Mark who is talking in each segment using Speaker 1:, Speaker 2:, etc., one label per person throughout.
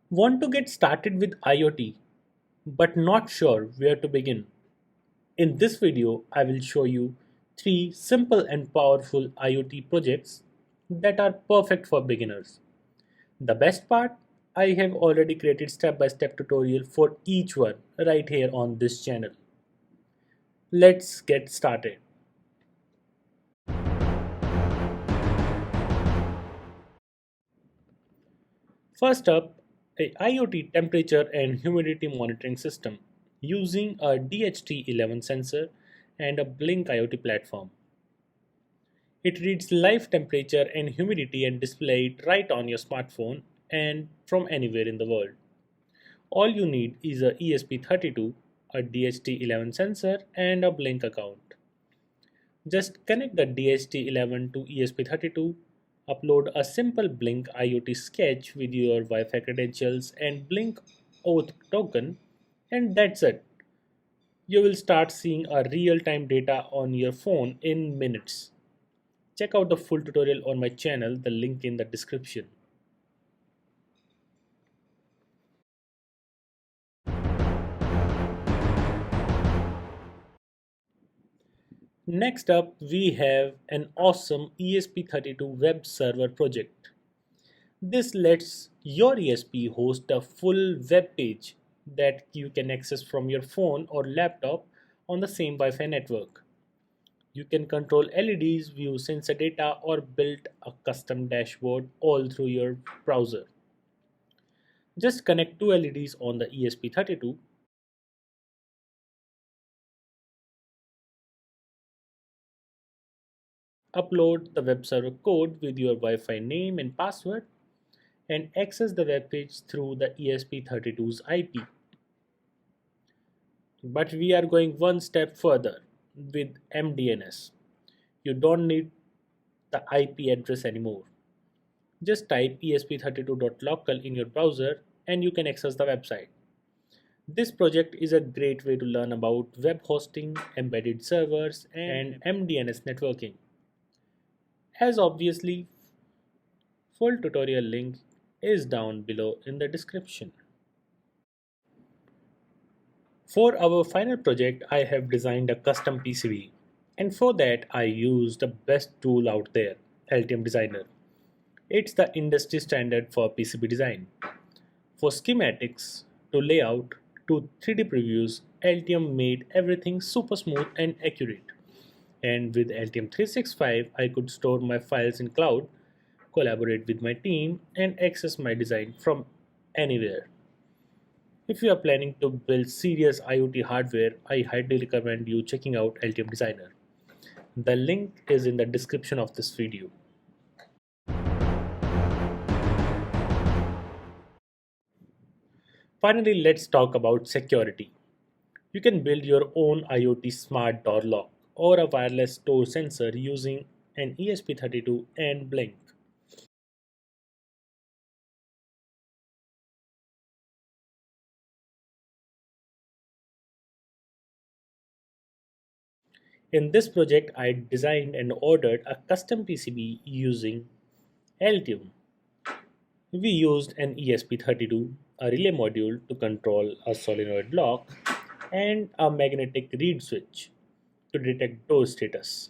Speaker 1: Want to get started with IoT but not sure where to begin? In this video, I will show you 3 simple and powerful IoT projects that are perfect for beginners. The best part, I have already created step-by-step tutorial for each one right here on this channel. Let's get started. First up, a IoT temperature and humidity monitoring system using a DHT11 sensor and a Blink IoT platform. It reads live temperature and humidity and display it right on your smartphone and from anywhere in the world. All you need is a ESP32, a DHT11 sensor and a Blink account. Just connect the DHT11 to ESP32, upload a simple Blink IoT sketch with your Wi-Fi credentials and Blink auth token, and that's it. You will start seeing a real-time data on your phone in minutes. Check out the full tutorial on my channel, the link in the description. Next up, we have an awesome ESP32 web server project. This lets your ESP host a full web page that you can access from your phone or laptop on the same Wi-Fi network. You can control LEDs, view sensor data, or build a custom dashboard all through your browser. Just connect two LEDs on the ESP32, upload the web server code with your Wi-Fi name and password, and access the web page through the ESP32's IP. But we are going one step further with MDNS. You don't need the IP address anymore. Just type esp32.local in your browser and you can access the website. This project is a great way to learn about web hosting, embedded servers, and MDNS networking. As obviously, full tutorial link is down below in the description. For our final project, I have designed a custom PCB, and for that I used the best tool out there, Altium Designer. It's the industry standard for PCB design. For schematics to layout to 3D previews, Altium made everything super smooth and accurate. And with Altium 365, I could store my files in cloud, collaborate with my team, and access my design from anywhere. If you are planning to build serious IoT hardware, I highly recommend you checking out Altium Designer. The link is in the description of this video. Finally, let's talk about security. You can build your own IoT smart door lock or a wireless door sensor using an ESP32 and Blink. In this project, I designed and ordered a custom PCB using Altium. We used an ESP32, a relay module to control a solenoid lock, and a magnetic reed switch to detect door status.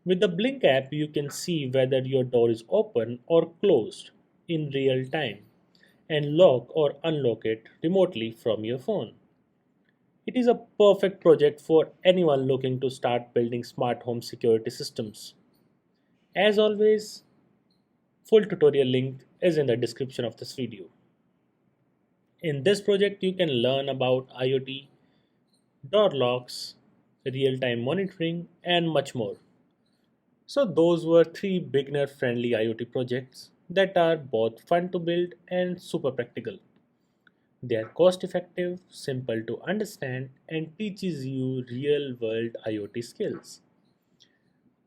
Speaker 1: With the Blink app, you can see whether your door is open or closed in real time and lock or unlock it remotely from your phone. It is a perfect project for anyone looking to start building smart home security systems. As always, full tutorial link is in the description of this video. In this project, you can learn about IoT, door locks, real-time monitoring, and much more. So those were 3 beginner-friendly IoT projects that are both fun to build and super practical. They are cost-effective, simple to understand, and teaches you real-world IoT skills.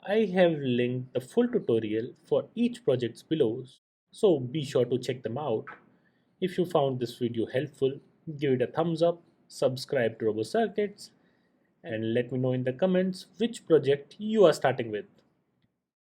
Speaker 1: I have linked the full tutorial for each project below, so be sure to check them out. If you found this video helpful, give it a thumbs up, subscribe to RoboCircuits, and let me know in the comments which project you are starting with.